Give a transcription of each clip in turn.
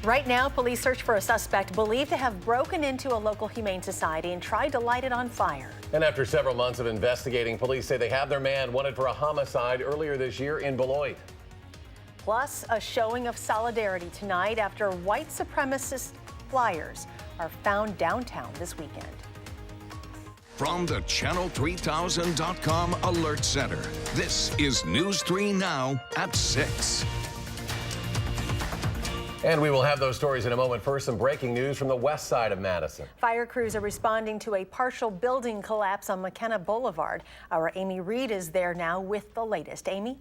Right now, police search for a suspect believed to have broken into a local humane society and tried to light it on fire. And after several months of investigating, police say they have their man wanted for a homicide earlier this year in Beloit. Plus, a showing of solidarity tonight after white supremacist flyers are found downtown this weekend. From the Channel3000.com Alert Center, this is News 3 Now at 6. And we will have those stories in a moment. First, some breaking news from the west side of Madison. Fire crews are responding to a partial building collapse on McKenna Boulevard. Our Amy Reed is there now with the latest. Amy?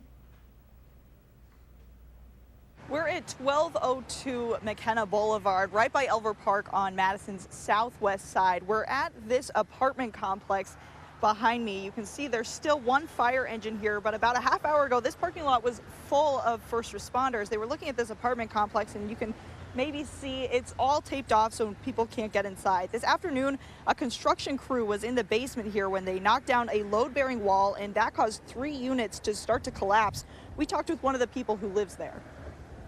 We're at 1202 McKenna Boulevard, right by Elver Park on Madison's southwest side. We're at this apartment complex behind me. You can see there's still one fire engine here, but about a half hour ago, this parking lot was full of first responders. They were looking at this apartment complex, and you can maybe see it's all taped off so people can't get inside. This afternoon, a construction crew was in the basement here when they knocked down a load-bearing wall, and that caused 3 units to start to collapse. We talked with one of the people who lives there.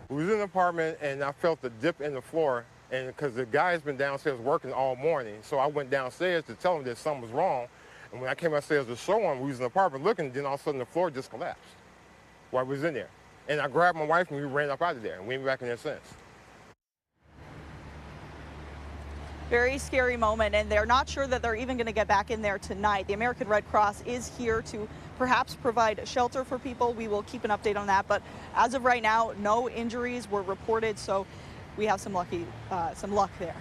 We was in an apartment, and I felt the dip in the floor, and because the guy's been downstairs working all morning, so I went downstairs to tell him that something was wrong. And when I came upstairs to show him, we was in the apartment looking, then all of a sudden the floor just collapsed while I was in there. And I grabbed my wife and we ran up out of there, and we ain't been back in there since. Very scary moment, and they're not sure that they're even going to get back in there tonight. The American Red Cross is here to perhaps provide shelter for people. We will keep an update on that, but as of right now, no injuries were reported, so we have some luck there.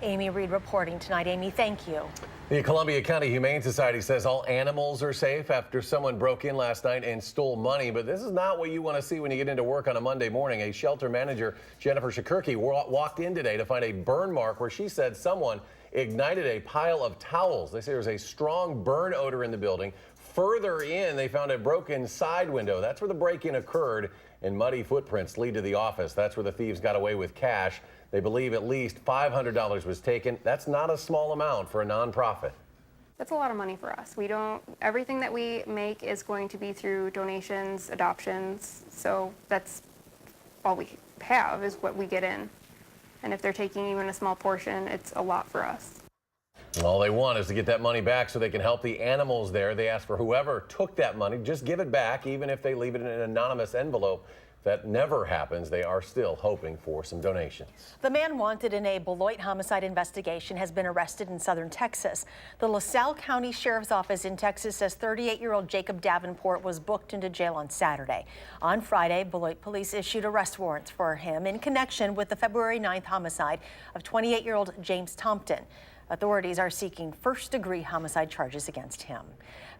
Amy Reed reporting tonight. Amy, thank you. The Columbia County Humane Society says all animals are safe after someone broke in last night and stole money. But this is not what you want to see when you get into work on a Monday morning. A shelter manager, Jennifer Shakurki, walked in today to find a burn mark where she said someone ignited a pile of towels. They say there's a strong burn odor in the building. Further in, they found a broken side window. That's where the break-in occurred, and muddy footprints lead to the office. That's where the thieves got away with cash. They believe at least $500 was taken. That's not a small amount for a nonprofit. That's a lot of money for us. Everything that we make is going to be through donations, adoptions. So that's all we have is what we get in. And if they're taking even a small portion, it's a lot for us. All they want is to get that money back so they can help the animals there. They ask for whoever took that money, just give it back, even if they leave it in an anonymous envelope. That never happens. They are still hoping for some donations. The man wanted in a Beloit homicide investigation has been arrested in southern Texas. The LaSalle County Sheriff's Office in Texas says 38-year-old Jacob Davenport was booked into jail on Saturday. On Friday, Beloit police issued arrest warrants for him in connection with the February 9th homicide of 28-year-old James Thompson. Authorities are seeking first-degree homicide charges against him.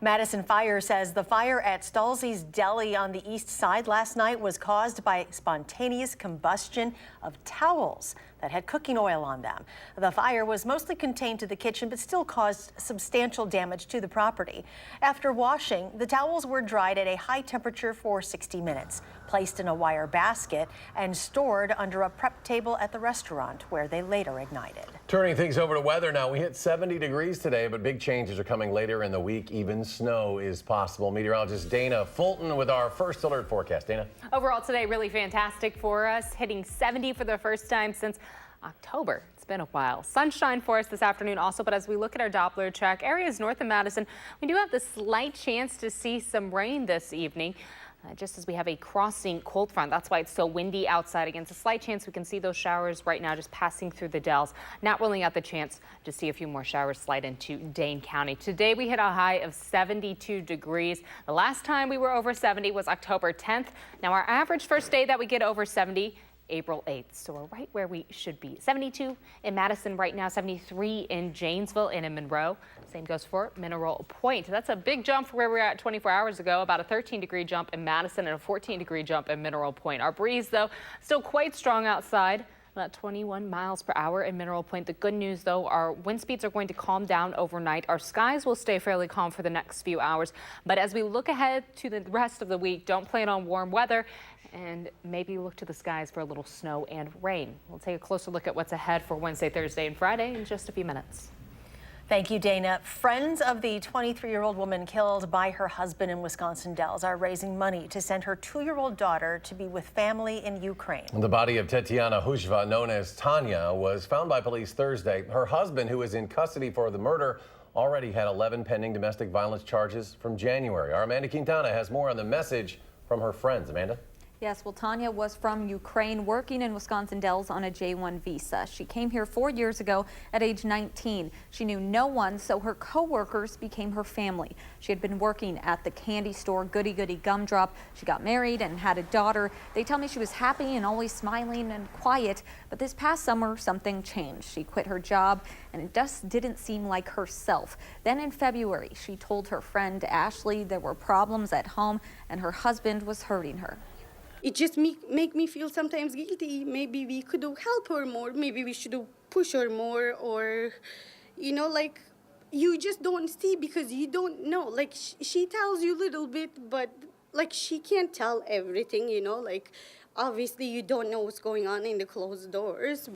Madison Fire says the fire at Stalzy's Deli on the east side last night was caused by spontaneous combustion of towels that had cooking oil on them. The fire was mostly contained to the kitchen, but still caused substantial damage to the property. After washing, the towels were dried at a high temperature for 60 minutes, placed in a wire basket, and stored under a prep table at the restaurant where they later ignited. Turning things over to weather now. We hit 70 degrees today, but big changes are coming later in the week. Even snow is possible. Meteorologist Dana Fulton with our first alert forecast. Dana. Overall today, really fantastic for us, hitting 70 for the first time since October. It's been a while. Sunshine for us this afternoon also, but as we look at our Doppler check, areas north of Madison, we do have the slight chance to see some rain this evening. Just as we have a crossing cold front. That's why it's so windy outside. Against a slight chance we can see those showers right now just passing through the Dells. Not ruling out the chance to see a few more showers slide into Dane County. Today we hit a high of 72 degrees. The last time we were over 70 was October 10th. Now our average first day that we get over 70, April 8th. So we're right where we should be. 72 in Madison right now, 73 in Janesville and in Monroe. Same goes for Mineral Point. That's a big jump from where we were at 24 hours ago, about a 13-degree jump in Madison and a 14-degree jump in Mineral Point. Our breeze, though, still quite strong outside. About 21 miles per hour in Mineral Point. The good news, though, our wind speeds are going to calm down overnight. Our skies will stay fairly calm for the next few hours. But as we look ahead to the rest of the week, don't plan on warm weather and maybe look to the skies for a little snow and rain. We'll take a closer look at what's ahead for Wednesday, Thursday, and Friday in just a few minutes. Thank you, Dana. Friends of the 23-year-old woman killed by her husband in Wisconsin Dells are raising money to send her 2-year-old daughter to be with family in Ukraine. The body of Tetiana Hushva, known as Tanya, was found by police Thursday. Her husband, who is in custody for the murder, already had 11 pending domestic violence charges from January. Our Amanda Quintana has more on the message from her friends. Amanda? Yes, well, Tanya was from Ukraine, working in Wisconsin Dells on a J-1 visa. She came here 4 years ago at age 19. She knew no one, so her co-workers became her family. She had been working at the candy store Goody Goody Gumdrop. She got married and had a daughter. They tell me she was happy and always smiling and quiet, but this past summer something changed. She quit her job and it just didn't seem like herself. Then in February, she told her friend Ashley there were problems at home and her husband was hurting her. It just make me feel sometimes guilty. Maybe we could have helped her more. Maybe we should have pushed her more, or, you know, like, you just don't see because you don't know. Like, she tells you a little bit, but, like, she can't tell everything, you know. Like, obviously you don't know what's going on in the closed doors.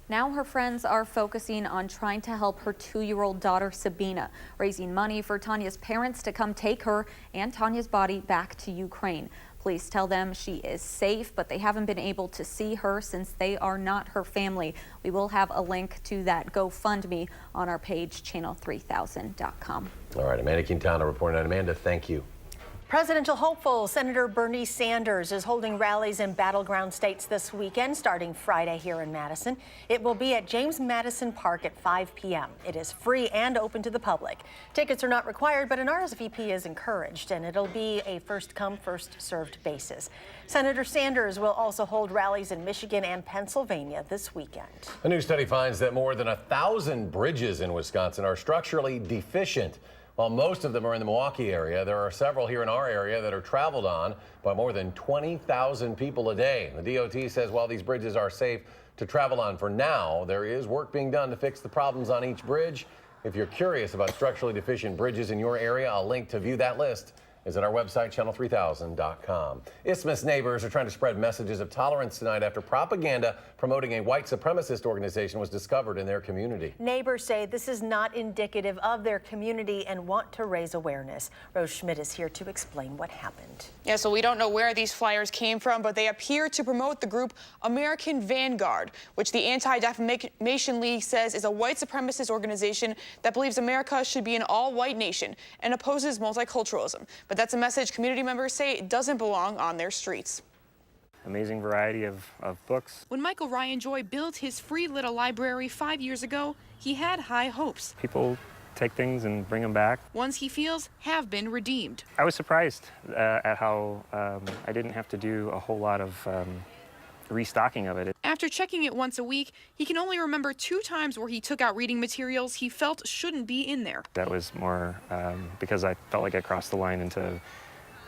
Now her friends are focusing on trying to help her 2-year-old daughter, Sabina, raising money for Tanya's parents to come take her and Tanya's body back to Ukraine. Police tell them she is safe, but they haven't been able to see her since they are not her family. We will have a link to that GoFundMe on our page, channel3000.com. All right, Amanda Quintana reporting on. Amanda, thank you. Presidential hopeful Senator Bernie Sanders is holding rallies in battleground states this weekend, starting Friday here in Madison. It will be at James Madison Park at 5 p.m. It is free and open to the public. Tickets are not required, but an RSVP is encouraged, and it'll be a first-come, first-served basis. Senator Sanders will also hold rallies in Michigan and Pennsylvania this weekend. A new study finds that more than 1,000 bridges in Wisconsin are structurally deficient. While most of them are in the Milwaukee area, there are several here in our area that are traveled on by more than 20,000 people a day. The DOT says while these bridges are safe to travel on for now, there is work being done to fix the problems on each bridge. If you're curious about structurally deficient bridges in your area, a link to view that list is at our website, channel3000.com. Isthmus neighbors are trying to spread messages of tolerance tonight after propaganda promoting a white supremacist organization was discovered in their community. Neighbors say this is not indicative of their community and want to raise awareness. Rose Schmidt is here to explain what happened. Yeah, so we don't know where these flyers came from, but they appear to promote the group American Vanguard, which the Anti-Defamation League says is a white supremacist organization that believes America should be an all-white nation and opposes multiculturalism. But that's a message community members say doesn't belong on their streets. Amazing variety of books. When Michael Ryan Joy built his free little library 5 years ago, he had high hopes. People take things and bring them back. Ones he feels have been redeemed. I was surprised at how I didn't have to do a whole lot of restocking of it. After checking it once a week, he can only remember 2 times where he took out reading materials he felt shouldn't be in there. That was more because I felt like I crossed the line into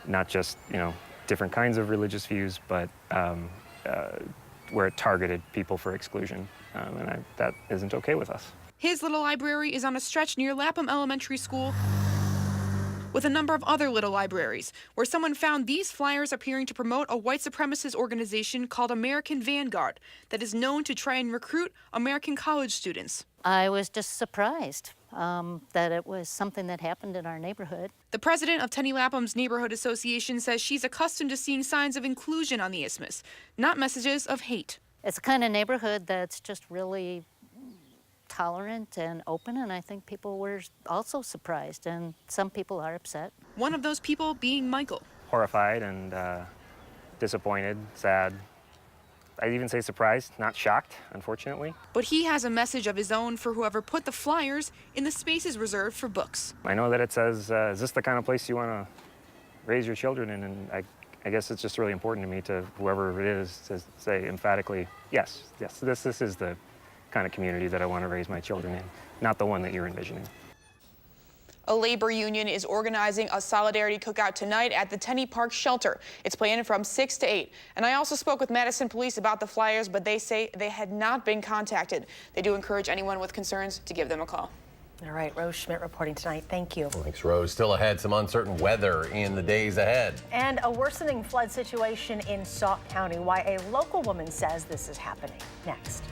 not just, you know, different kinds of religious views, but where it targeted people for exclusion, and that isn't okay with us. His little library is on a stretch near Lapham Elementary School with a number of other little libraries, where someone found these flyers appearing to promote a white supremacist organization called American Vanguard that is known to try and recruit American college students. I was just surprised that it was something that happened in our neighborhood. The president of Tenny Lapham's Neighborhood Association says she's accustomed to seeing signs of inclusion on the Isthmus, not messages of hate. It's a kind of neighborhood that's just really tolerant and open, and I think people were also surprised, and some people are upset. One of those people being Michael. Horrified and disappointed, sad. I'd even say surprised, not shocked, unfortunately. But he has a message of his own for whoever put the flyers in the spaces reserved for books. I know that it says, is this the kind of place you want to raise your children in? And I guess it's just really important to me, to whoever it is, to say emphatically, yes, this is the kind of community that I want to raise my children in, not the one that you're envisioning. A labor union is organizing a solidarity cookout tonight at the Tenny Park shelter. It's planned from 6 to 8. And I also spoke with Madison police about the flyers, but they say they had not been contacted. They do encourage anyone with concerns to give them a call. All right, Rose Schmidt reporting tonight. Thank you. Thanks, Rose. Still ahead, some uncertain weather in the days ahead. And a worsening flood situation in Sauk County. Why a local woman says this is happening. Next.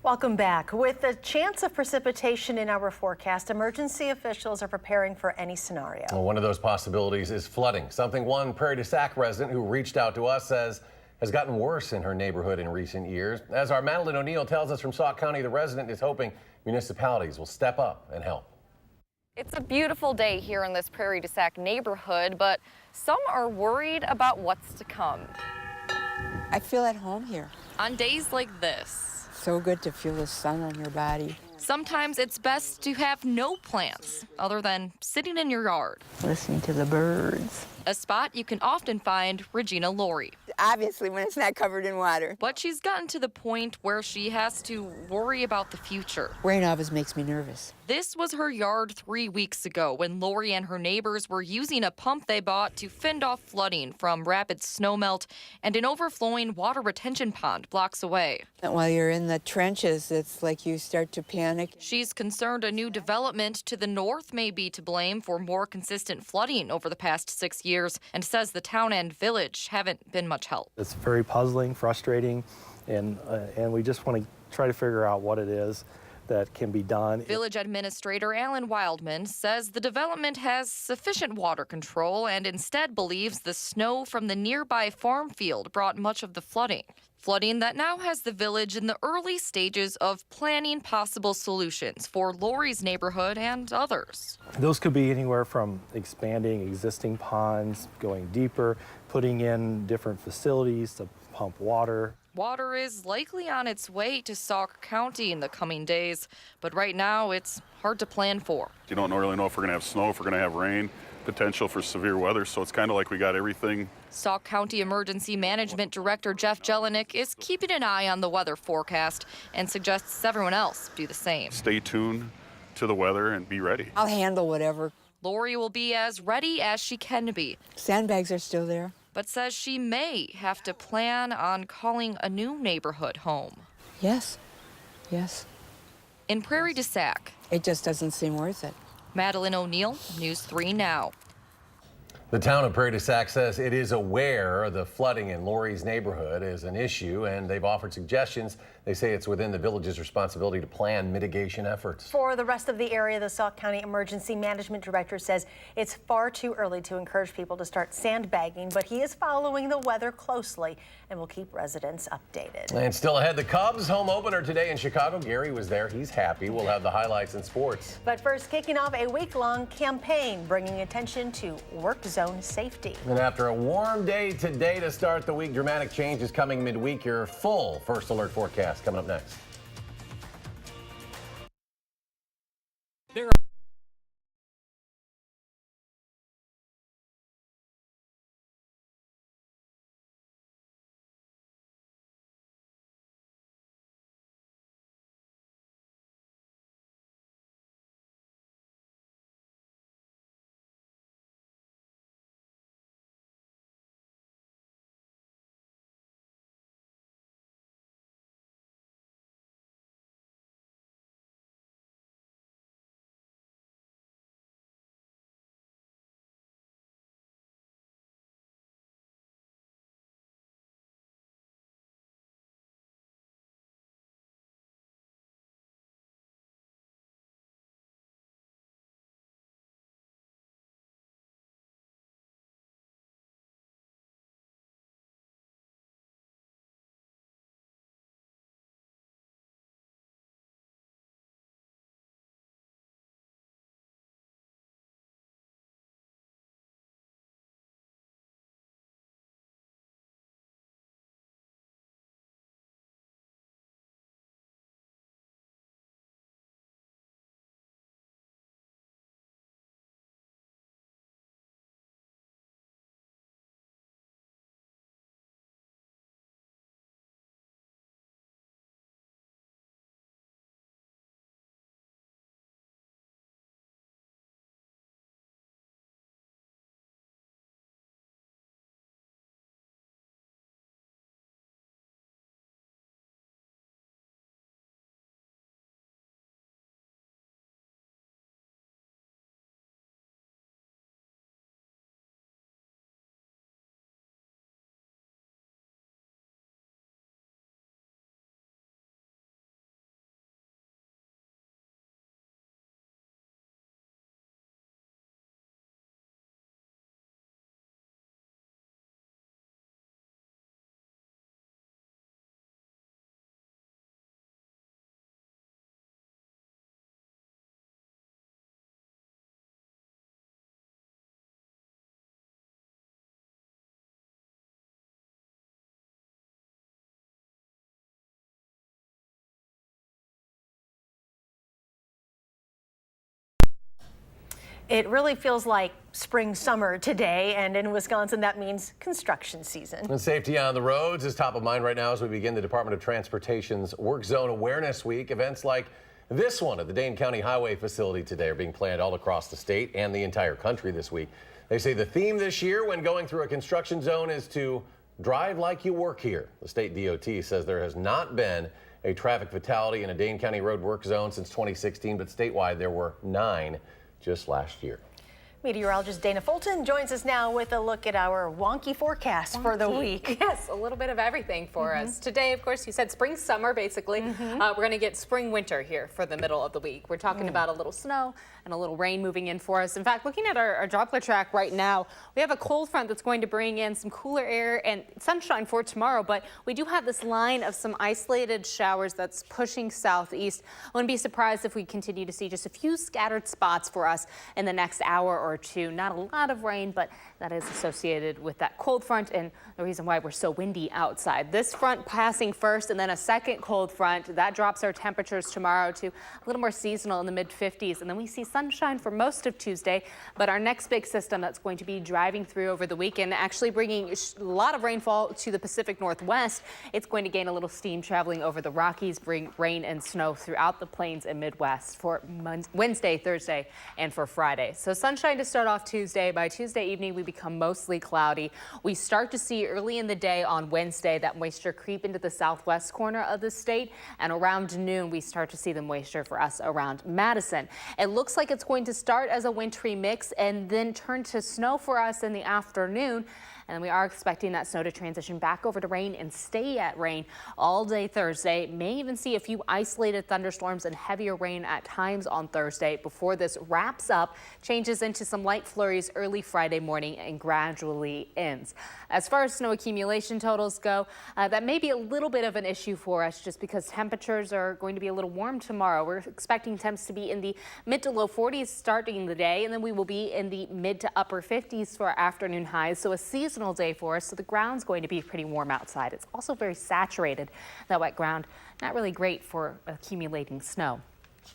Welcome back. With a chance of precipitation in our forecast, emergency officials are preparing for any scenario. Well, one of those possibilities is flooding, something one Prairie du Sac resident who reached out to us says has gotten worse in her neighborhood in recent years. As our Madeline O'Neill tells us from Sauk County, the resident is hoping municipalities will step up and help. It's a beautiful day here in this Prairie du Sac neighborhood, but some are worried about what's to come. I feel at home here. On days like this, So good to feel the sun on your body. sometimes it's best to have no plans other than sitting in your yard. Listening to the birds. A spot you can often find Regina Laurie. Obviously, when it's not covered in water. But she's gotten to the point where she has to worry about the future. Rain always makes me nervous. This was her yard 3 weeks ago when Laurie and her neighbors were using a pump they bought to fend off flooding from rapid snowmelt and an overflowing water retention pond blocks away. And while you're in the trenches, it's like you start to panic. She's concerned a new development to the north may be to blame for more consistent flooding over the past 6 years and says the town and village haven't been much help. It's very puzzling, frustrating, and we just want to try to figure out what it is that can be done. Village Administrator Alan Wildman says the development has sufficient water control and instead believes the snow from the nearby farm field brought much of the flooding. Flooding that now has the village in the early stages of planning possible solutions for Laurie's neighborhood and others. Those could be anywhere from expanding existing ponds, going deeper, putting in different facilities to pump water. Water is likely on its way to Sauk County in the coming days, but right now it's hard to plan for. You don't really know if we're going to have snow, if we're going to have rain, potential for severe weather, so it's kind of like we got everything. Sauk County Emergency Management Director Jeff Jelinek is keeping an eye on the weather forecast and suggests everyone else do the same. Stay tuned to the weather and be ready. I'll handle whatever. Laurie will be as ready as she can be. Sandbags are still there. But says she may have to plan on calling a new neighborhood home. Yes, yes. In Prairie du Sac, it just doesn't seem worth it. Madeline O'Neill, News 3 Now. The town of Prairie du Sac says it is aware the flooding in Laurie's neighborhood is an issue, and they've offered suggestions. They say it's within the village's responsibility to plan mitigation efforts. For the rest of the area, the Sauk County Emergency Management Director says it's far too early to encourage people to start sandbagging, but he is following the weather closely and will keep residents updated. And still ahead, the Cubs home opener today in Chicago. Gary was there. He's happy. We'll have the highlights in sports. But first, kicking off a week-long campaign bringing attention to work zone safety. And after a warm day today to start the week, dramatic change is coming midweek. Your full First Alert forecast coming up next. It really feels like spring summer today, and in Wisconsin that means construction season. And safety on the roads is top of mind right now as we begin the Department of Transportation's Work Zone Awareness Week. Events like this one at the Dane County Highway facility today are being planned all across the state and the entire country this week. They say the theme this year when going through a construction zone is to drive like you work here. The state DOT says there has not been a traffic fatality in a Dane County road work zone since 2016, but statewide there were 9 just last year. Meteorologist Dana Fulton joins us now with a look at our wonky forecast for the week. Yes, a little bit of everything for us. Today, of course, you said spring, summer, basically. We're going to get spring, winter here for the middle of the week. We're talking about a little snow and a little rain moving in for us. In fact, looking at our Doppler track right now, we have a cold front that's going to bring in some cooler air and sunshine for tomorrow, but we do have this line of some isolated showers that's pushing southeast. I wouldn't be surprised if we continue to see just a few scattered spots for us in the next hour or two. Not a lot of rain, but that is associated with that cold front and the reason why we're so windy outside. This front passing first and then a second cold front that drops our temperatures tomorrow to a little more seasonal in the mid-50s, and then we see sunshine for most of Tuesday. But our next big system that's going to be driving through over the weekend, actually bringing a lot of rainfall to the Pacific Northwest. It's going to gain a little steam traveling over the Rockies, bring rain and snow throughout the plains and Midwest for Wednesday, Thursday, and for Friday. So sunshine to start off Tuesday. By Tuesday evening, we become mostly cloudy. We start to see early in the day on Wednesday that moisture creep into the southwest corner of the state, and around noon we start to see the moisture for us around Madison. It looks like it's going to start as a wintry mix and then turn to snow for us in the afternoon. And we are expecting that snow to transition back over to rain and stay at rain all day Thursday. May even see a few isolated thunderstorms and heavier rain at times on Thursday before this wraps up, changes into some light flurries early Friday morning and gradually ends. As far as snow accumulation totals go, that may be a little bit of an issue for us just because temperatures are going to be a little warm tomorrow. We're expecting temps to be in the mid to low 40s starting the day, and then we will be in the mid to upper 50s for our afternoon highs. So a seasonal day for us, so the ground's going to be pretty warm outside. It's also very saturated, that wet ground, not really great for accumulating snow.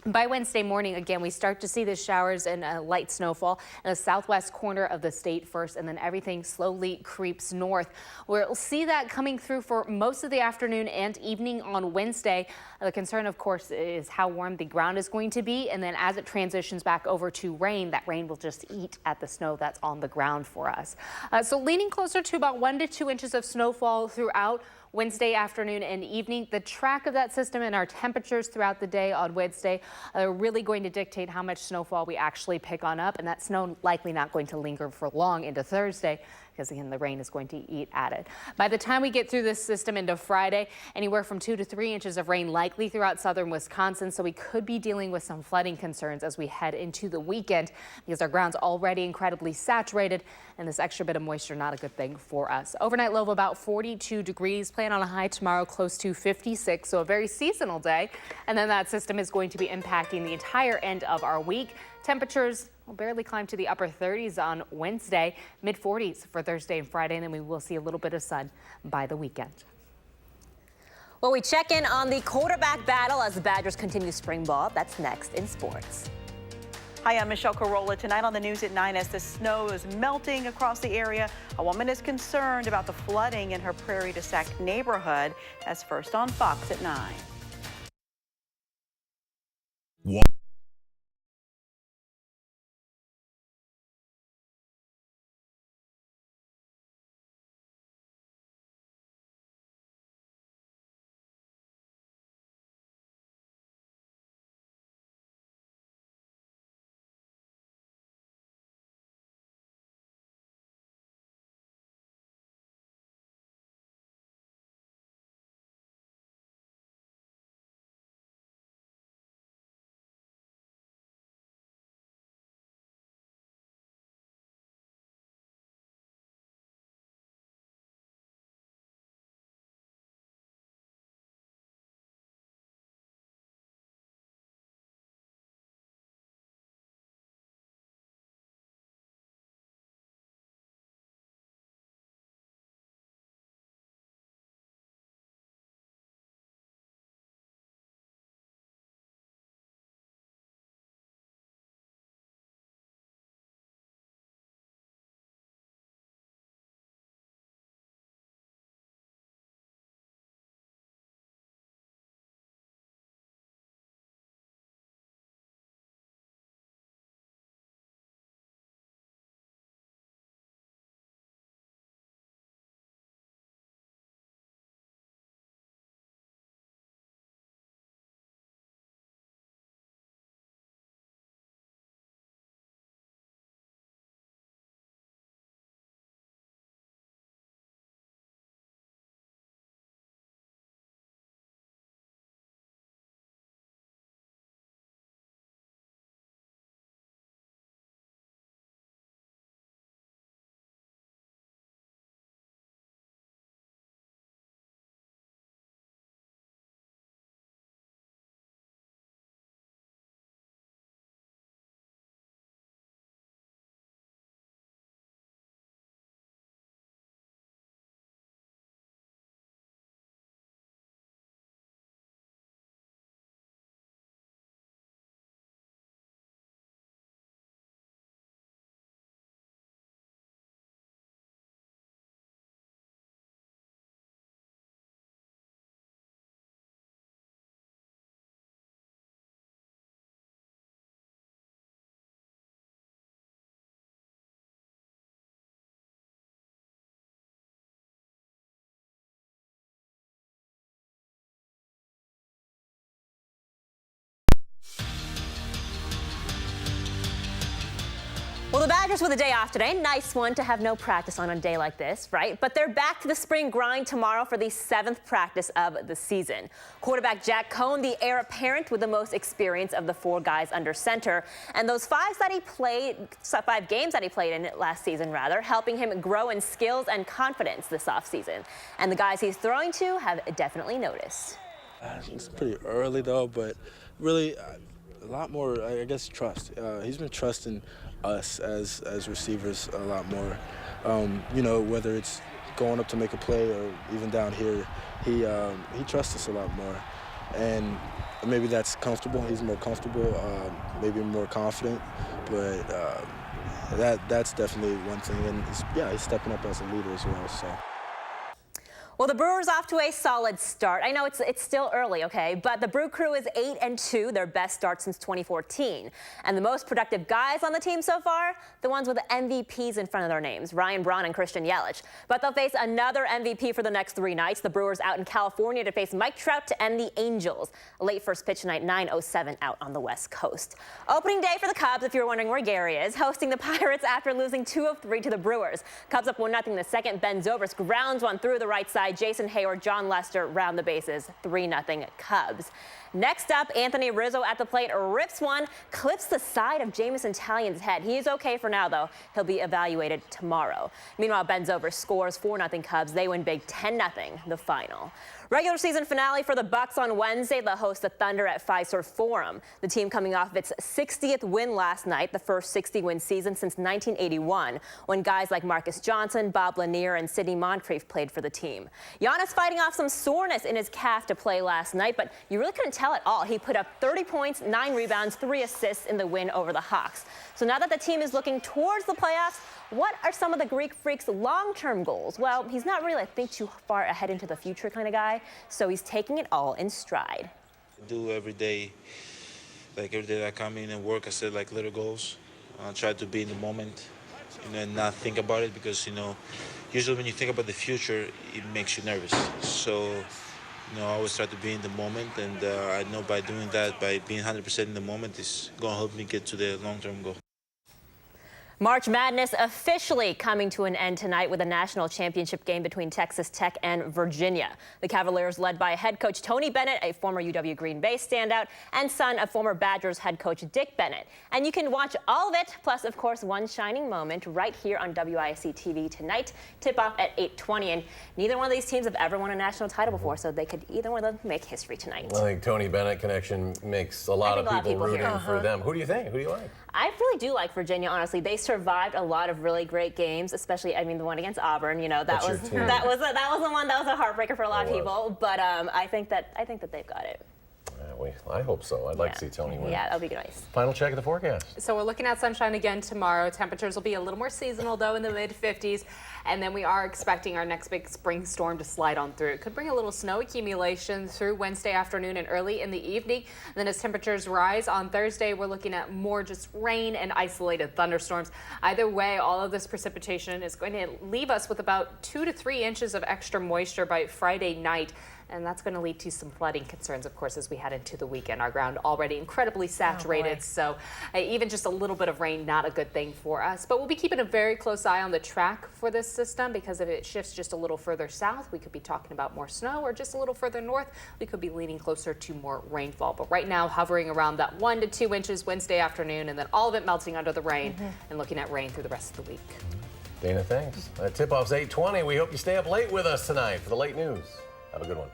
By Wednesday morning, again, we start to see the showers and light snowfall in the southwest corner of the state first, and then everything slowly creeps north. We'll see that coming through for most of the afternoon and evening on Wednesday. The concern, of course, is how warm the ground is going to be, and then as it transitions back over to rain, that rain will just eat at the snow that's on the ground for us. So leaning closer to about 1 to 2 inches of snowfall throughout Wednesday afternoon and evening. The track of that system and our temperatures throughout the day on Wednesday are really going to dictate how much snowfall we actually pick on up, and that snow likely not going to linger for long into Thursday because again the rain is going to eat at it. By the time we get through this system into Friday, anywhere from 2 to 3 inches of rain likely throughout southern Wisconsin, so we could be dealing with some flooding concerns as we head into the weekend because our ground's already incredibly saturated and this extra bit of moisture not a good thing for us. Overnight low of about 42 degrees. Plan on a high tomorrow close to 56, so a very seasonal day, and then that system is going to be impacting the entire end of our week. Temperatures will barely climb to the upper 30s on Wednesday, mid 40s for Thursday and Friday, and then we will see a little bit of sun by the weekend. Well, we check in on the quarterback battle as the Badgers continue spring ball. That's next in sports. Hi, I'm Michelle Carolla. Tonight on the news at 9, as the snow is melting across the area, a woman is concerned about the flooding in her Prairie du Sac neighborhood. That's first on Fox at 9. Well, the Badgers with a day off today. Nice one to have no practice on a day like this, right? But they're back to the spring grind tomorrow for the 7th practice of the season. Quarterback Jack Cohn, the heir apparent with the most experience of the 4 guys under center. And those 5 games that he played in last season, helping him grow in skills and confidence this offseason. And the guys he's throwing to have definitely noticed. It's pretty early, though, but really a lot more, I guess, trust. He's been trusting us as receivers a lot more. You know, whether it's going up to make a play or even down here, he trusts us a lot more. And maybe that's comfortable. He's more comfortable, maybe more confident. But that's definitely one thing. And he's stepping up as a leader as well. So. Well, the Brewers off to a solid start. I know it's still early, okay, but the Brew Crew is 8-2, their best start since 2014. And the most productive guys on the team so far, the ones with the MVPs in front of their names, Ryan Braun and Christian Yelich. But they'll face another MVP for the next 3 nights. The Brewers out in California to face Mike Trout to end the Angels. A late first pitch tonight, 9:07 out on the West Coast. Opening day for the Cubs, if you're wondering where Gary is, hosting the Pirates after losing 2 of 3 to the Brewers. Cubs up 1-0 in the second. Ben Zobrist grounds one through the right side. Jason Hayward, John Lester round the bases, 3-0 Cubs. Next up, Anthony Rizzo at the plate rips one, clips the side of Jamison Talien's head. He is okay for now, though. He'll be evaluated tomorrow. Meanwhile, Ben Zobrist scores 4-0 Cubs. They win big 10-0 the final. Regular season finale for the Bucks on Wednesday. They'll host the Thunder at Fiserv Forum. The team coming off of its 60th win last night, the first 60-win season since 1981, when guys like Marcus Johnson, Bob Lanier, and Sidney Moncrief played for the team. Giannis fighting off some soreness in his calf to play last night, but you really couldn't tell at all. He put up 30 points, 9 rebounds, 3 assists in the win over the Hawks. So now that the team is looking towards the playoffs, what are some of the Greek Freak's long-term goals? Well, he's not really, I think, too far ahead into the future kind of guy, so he's taking it all in stride. I do every day, like every day that I come in and work, I set like little goals. I try to be in the moment, and not think about it, because, usually when you think about the future, it makes you nervous. So, I always try to be in the moment, and I know by doing that, by being 100% in the moment, is going to help me get to the long-term goal. March Madness officially coming to an end tonight with a national championship game between Texas Tech and Virginia. The Cavaliers, led by head coach Tony Bennett, a former UW Green Bay standout, and son of former Badgers head coach Dick Bennett. And you can watch all of it, plus, of course, one shining moment right here on WISC-TV tonight. Tip-off at 8:20. And neither one of these teams have ever won a national title before, so they could either one of them make history tonight. I think Tony Bennett connection makes a lot of people rooting for them. Who do you think? Who do you like? I really do like Virginia, honestly. They survived a lot of really great games, especially, the one against Auburn. That was the one that was a heartbreaker for a lot of people. But I think that they've got it. I hope so. I'd like to see Tony win. Yeah, that'll be nice. Final check of the forecast. So we're looking at sunshine again tomorrow. Temperatures will be a little more seasonal, though, in the mid-50s. And then we are expecting our next big spring storm to slide on through. It could bring a little snow accumulation through Wednesday afternoon and early in the evening. And then as temperatures rise on Thursday, we're looking at more just rain and isolated thunderstorms. Either way, all of this precipitation is going to leave us with about 2 to 3 inches of extra moisture by Friday night. And that's going to lead to some flooding concerns, of course, as we head into the weekend. Our ground already incredibly saturated, so even just a little bit of rain, not a good thing for us. But we'll be keeping a very close eye on the track for this system, because if it shifts just a little further south, we could be talking about more snow, or just a little further north, we could be leaning closer to more rainfall. But right now, hovering around that 1 to 2 inches Wednesday afternoon, and then all of it melting under the rain and looking at rain through the rest of the week. Dana, thanks. Tip-off's 8:20. We hope you stay up late with us tonight for the late news. Have a good one.